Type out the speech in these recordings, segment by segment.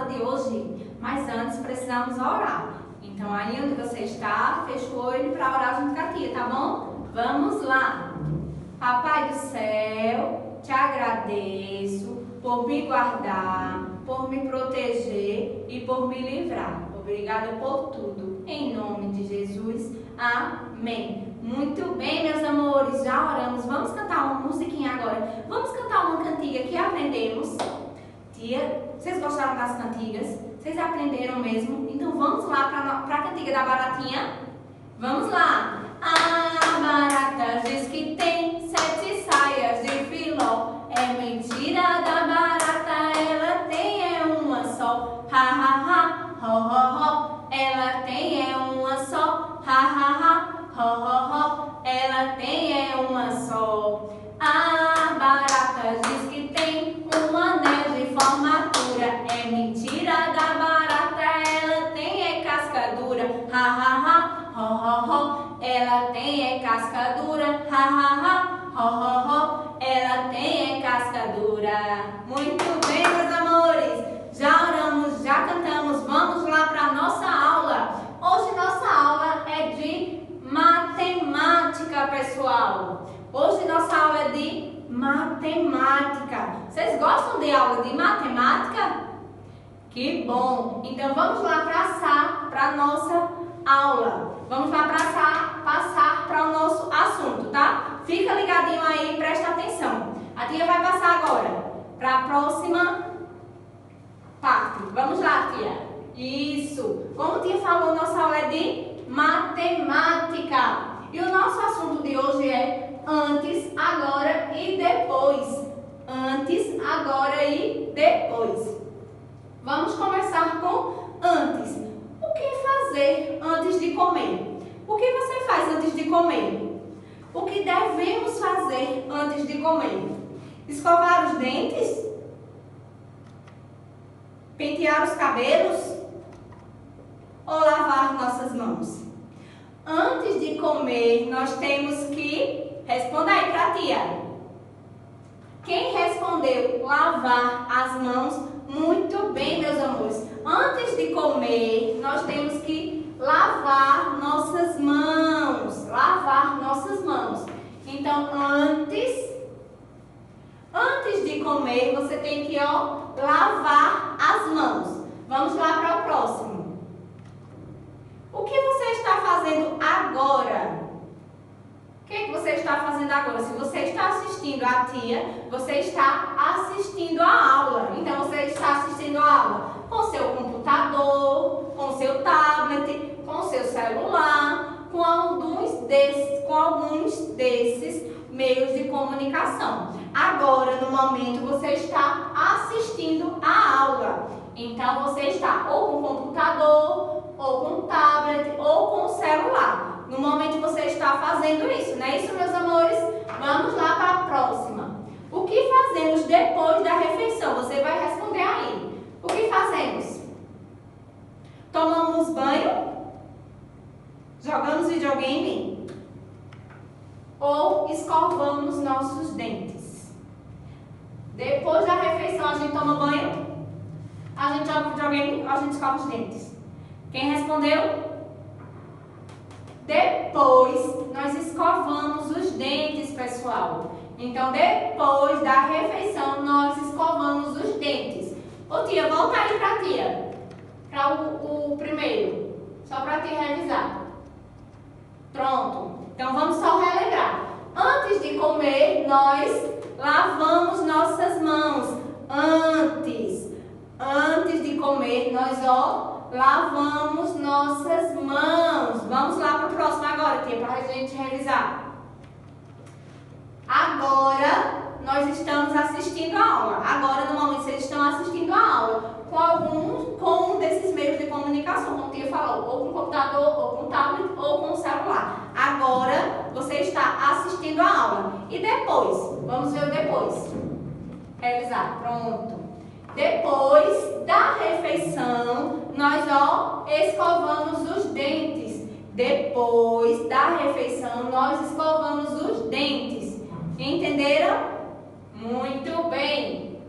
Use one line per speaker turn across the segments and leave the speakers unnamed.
aula de hoje, mas antes precisamos orar. Então, aí onde você está, fecha o olho para orar junto com a tia, tá bom? Vamos lá! Papai do céu, te agradeço por me guardar, por me proteger e por me livrar. Obrigada por tudo. Em nome de Jesus. Amém. Muito bem, meus amores, já oramos. Vamos cantar uma musiquinha agora. Vamos cantar uma cantiga que aprendemos. Tia, vocês gostaram das cantigas? Vocês aprenderam mesmo? Então vamos lá para a cantiga da baratinha? Vamos lá! A barata diz que tem 7 saias de filó. É mentira da barata, ela tem uma só. Ha ha ha, ho ho ho. Ela tem uma só. Ha ha ha, ho ho ho. Ela tem uma só. A barata diz que tem um anel de formatura. É mentira da barata, ela tem casca dura. Ha ha ha, ho ho ho. Ela tem casca dura. Ha ha ha, ho ho ho. Ela tem casca dura. Muito bem, meus amores. Já oramos, já cantamos. Vamos lá para a nossa aula. Hoje nossa aula é de matemática, pessoal. Hoje nossa aula é de matemática. Vocês gostam de aula de matemática? Que bom! Então vamos lá passar para a nossa aula. Vamos lá passar para o nosso assunto, tá? Fica ligadinho aí e presta atenção. A tia vai passar agora para a próxima parte. Vamos lá, tia. Isso! Como a tia falou, nossa aula é de matemática. E o nosso assunto de hoje é antes, agora e depois. Antes, agora e depois. Vamos começar com antes. O que fazer antes de comer? O que você faz antes de comer? O que devemos fazer antes de comer? Escovar os dentes? Pentear os cabelos? Ou lavar nossas mãos? Antes de comer, nós temos que... Responda aí para a tia. Quem respondeu lavar as mãos? Muito bem, meus amores. Antes de comer, nós temos que lavar nossas mãos. Lavar nossas mãos. Então, antes de comer, você tem que, lavar as mãos. Vamos lá para o próximo. O que você está fazendo agora? O que você está fazendo agora? Se você está assistindo a tia, você está assistindo a aula. Então, você está assistindo a aula com seu computador, com seu tablet, com seu celular, com alguns desses meios de comunicação. Agora, no momento, você está assistindo a aula. Então, você está ou com o computador, ou com o tablet, ou com o celular. No momento você está fazendo isso, não é isso, meus amores? Vamos lá para a próxima. O que fazemos depois da refeição? Você vai responder aí. O que fazemos? Tomamos banho? Jogamos videogame? Ou escovamos nossos dentes? Depois da refeição a gente toma banho? A gente joga videogame ou a gente escova os dentes? Quem respondeu? Depois, nós escovamos os dentes, pessoal. Então, depois da refeição, nós escovamos os dentes. Ô tia, volta aí pra tia. Para o primeiro. Só para tia revisar. Pronto. Então, vamos só relembrar. Antes de comer, nós lavamos nossas mãos. Antes de comer, nós, lavamos nossas mãos. Vamos lá para o próximo agora, tia, para a gente revisar. Agora, nós estamos assistindo a aula. Agora, no momento, vocês estão assistindo a aula com um desses meios de comunicação, como a tia falou, ou com o computador, ou com o tablet, ou com o celular. Agora, você está assistindo a aula. E depois? Vamos ver o depois. Revisar. Pronto. Depois da refeição, nós, escovamos os dentes. Depois da refeição, nós escovamos os dentes. Entenderam? Muito bem.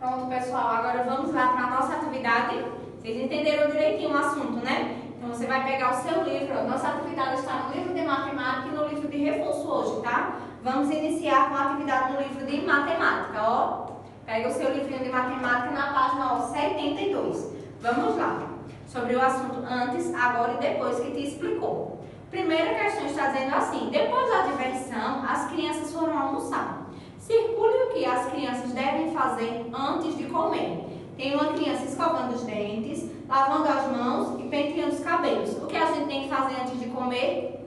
Pronto, pessoal, agora vamos lá para a nossa atividade. Vocês entenderam direitinho o assunto, né? Então você vai pegar o seu livro. Nossa atividade está no livro de matemática e no livro de reforço hoje, tá? Vamos iniciar com a atividade no livro de matemática, ó. Pega o seu livrinho de matemática na página 72. Vamos lá. Sobre o assunto antes, agora e depois que te explicou. Primeira questão está dizendo assim: depois da diversão, as crianças foram almoçar. Circule o que as crianças devem fazer antes de comer. Tem uma criança escovando os dentes, lavando as mãos e penteando os cabelos. O que a gente tem que fazer antes de comer?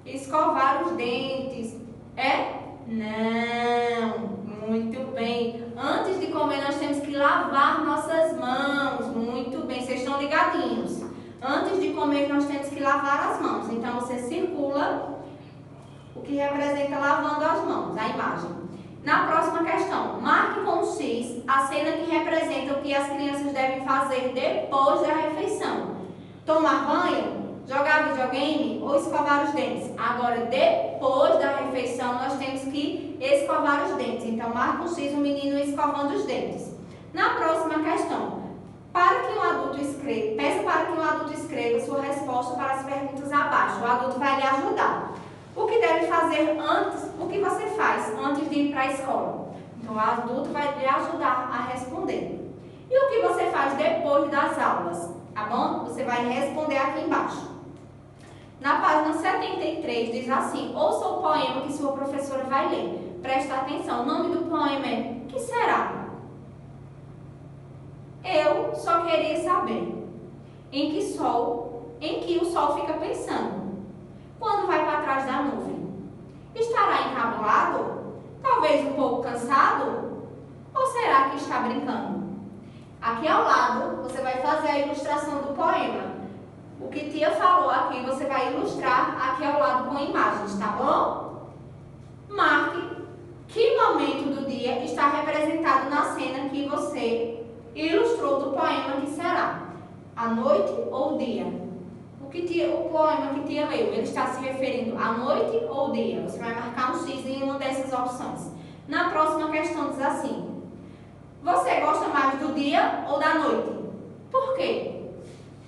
Escovar os dentes. É? Não. Muito bem. Antes de comer, nós temos que lavar nossas mãos. Muito bem. Vocês estão ligadinhos. Antes de comer, nós temos que lavar as mãos. Então, você circula o que representa lavando as mãos, a imagem. Na próxima questão, marque com um X a cena que representa o que as crianças devem fazer depois da refeição. Tomar banho, jogar videogame ou escovar os dentes. Agora, depois da refeição, nós temos que escovar os dentes. Então, marque um X o menino escovando os dentes. Na próxima questão, peça para que um adulto escreva sua resposta para as perguntas abaixo. O adulto vai lhe ajudar. O que deve fazer antes? O que você faz antes de ir para a escola? Então, o adulto vai lhe ajudar a responder. E o que você faz depois das aulas? Tá bom? Você vai responder aqui embaixo. Na página 73 diz assim: ouça o poema que sua professora vai ler. Presta atenção. O nome do poema é Que será? Eu só queria saber em que o sol fica pensando quando vai para trás da nuvem. Estará encabulado? Talvez um pouco cansado? Ou será que está brincando? Aqui ao lado, você vai fazer a ilustração do poema. O que tia falou aqui, você vai ilustrar aqui ao lado com imagens, tá bom? Marque que momento do dia está representado na cena que você ilustrou do poema que será. A noite ou o dia? O poema que tia leu, ele está se referindo à noite ou dia? Você vai marcar um X em uma dessas opções. Na próxima questão diz assim: você gosta mais do dia ou da noite? Por quê?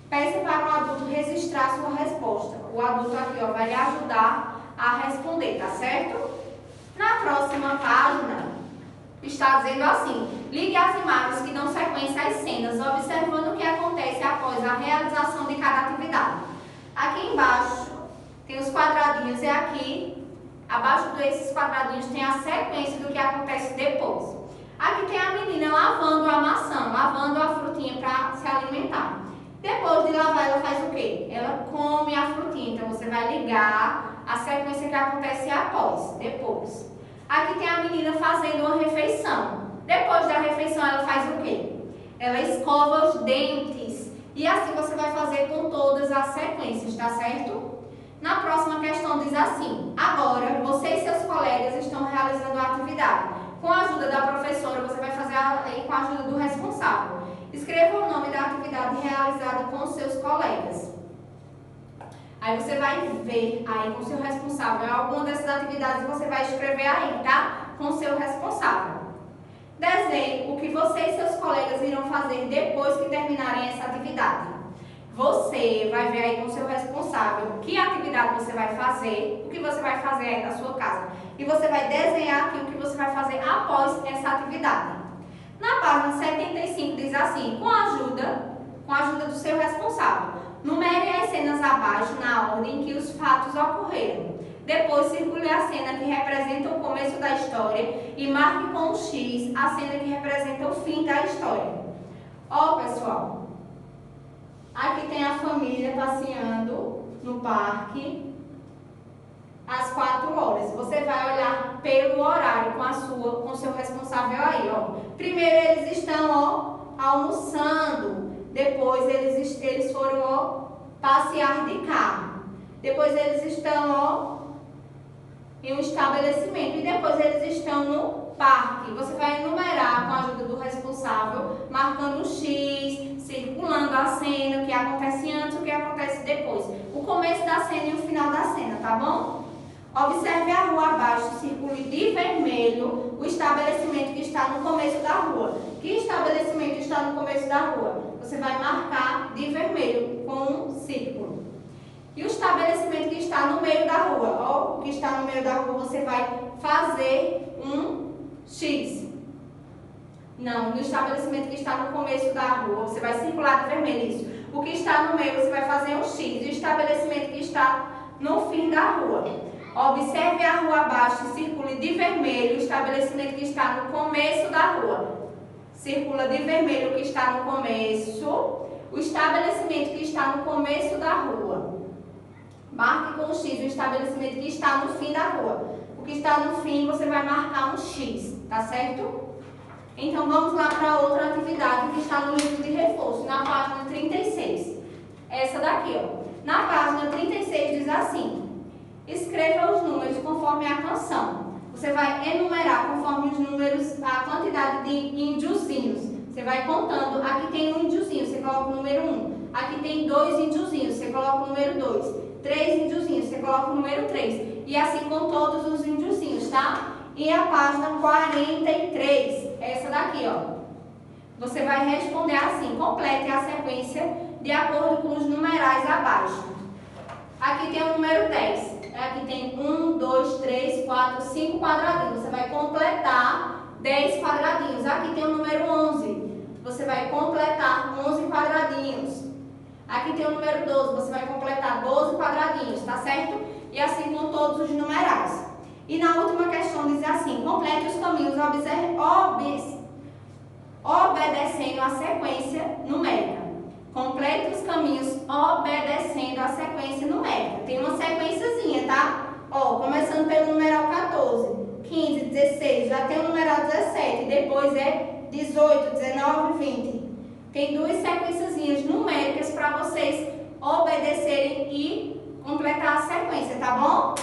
Peça para o adulto registrar sua resposta. O adulto aqui vai lhe ajudar a responder, tá certo? Na próxima página está dizendo assim: ligue as imagens que dão sequência às cenas, observando o que acontece após a realização de cada atividade. Aqui embaixo tem os quadradinhos e aqui, abaixo desses quadradinhos, tem a sequência do que acontece depois. Aqui tem a menina lavando a maçã, lavando a frutinha para se alimentar. Depois de lavar, ela faz o quê? Ela come a frutinha. Então, você vai ligar a sequência que acontece depois. Aqui tem a menina fazendo uma refeição. Depois da refeição, ela faz o quê? Ela escova os dentes. E assim você vai fazer com todas as sequências, tá certo? Na próxima questão diz assim: agora, você e seus colegas estão realizando a atividade. Com a ajuda da professora, você vai fazer com a ajuda do responsável. Escreva o nome da atividade realizada com os seus colegas. Aí você vai ver aí com o seu responsável alguma dessas atividades, você vai escrever aí, tá? Com o seu responsável. Desenhe o que você e seus colegas irão fazer depois que terminarem essa atividade. Você vai ver aí com o seu responsável que atividade você vai fazer, o que você vai fazer aí na sua casa. E você vai desenhar aqui o que você vai fazer após essa atividade. Na página 75 diz assim: com a ajuda do seu responsável, numere as cenas abaixo na ordem em que os fatos ocorreram. Depois, circule a cena que representa o começo da história e marque com um X a cena que representa o fim da história. Ó, pessoal, aqui tem a família passeando no parque às 4 horas. Você vai olhar pelo horário com o seu responsável aí, ó. Primeiro eles estão, ó, almoçando. Depois eles foram, ó, passear de carro. Depois eles estão, ó, em um estabelecimento. E depois eles estão no parque. Você vai enumerar com a ajuda do responsável, marcando um X, circulando a cena, o que acontece antes, o que acontece depois. O começo da cena e o final da cena, tá bom? Observe a rua abaixo, circule de vermelho o estabelecimento que está no começo da rua. Que estabelecimento está no começo da rua? Você vai marcar de vermelho com um círculo. E o estabelecimento que está no meio da rua? Ó, o que está no meio da rua você vai fazer um X. Não, no estabelecimento que está no começo da rua, você vai circular de vermelho isso. O que está no meio você vai fazer um X. E o estabelecimento que está no fim da rua. Observe a rua abaixo e circule de vermelho o estabelecimento que está no começo da rua. Circula de vermelho o que está no começo, o estabelecimento que está no começo da rua. Marque com um X o estabelecimento que está no fim da rua. O que está no fim você vai marcar um X, tá certo? Então vamos lá para outra atividade que está no livro de reforço, na página 36. Essa daqui, ó. Na página 36 diz assim: escreva os números conforme a canção. Você vai enumerar conforme os números, a quantidade de índiozinhos. Você vai contando. Aqui tem um índiozinho, você coloca o número 1. Aqui tem 2 índiozinhos, você coloca o número 2. 3 índiozinhos, você coloca o número 3. E assim com todos os índiozinhos, tá? E a página 43, essa daqui, ó. Você vai responder assim: complete a sequência de acordo com os numerais abaixo. Aqui tem o número 10. Aqui tem 1, 2, 3, 4, 5 quadradinhos. Você vai completar 10 quadradinhos. Aqui tem o número 11. Você vai completar 11 quadradinhos. Aqui tem o número 12. Você vai completar 12 quadradinhos, tá certo? E assim com todos os numerais. E na última questão diz assim: complete os caminhos obedecendo a sequência numérica. Complete os caminhos obedecendo a sequência numérica. Tem uma sequenciazinha, tá? Ó, começando pelo numeral 14, 15, 16, já tem o numeral 17, depois é 18, 19, 20. Tem duas sequenciazinhas numéricas para vocês obedecerem e completar a sequência, tá bom?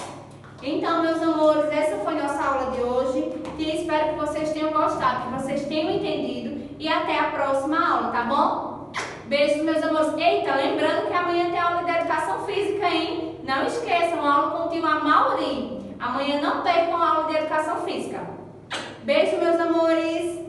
Então, meus amores, essa foi nossa aula de hoje. E espero que vocês tenham gostado, que vocês tenham entendido. E até a próxima aula, tá bom? Beijos, meus amores. Eita, lembrando que amanhã tem aula de educação física, hein? Não esqueçam, aula contínua Mauri. Amanhã não percam a aula de educação física. Beijo, meus amores.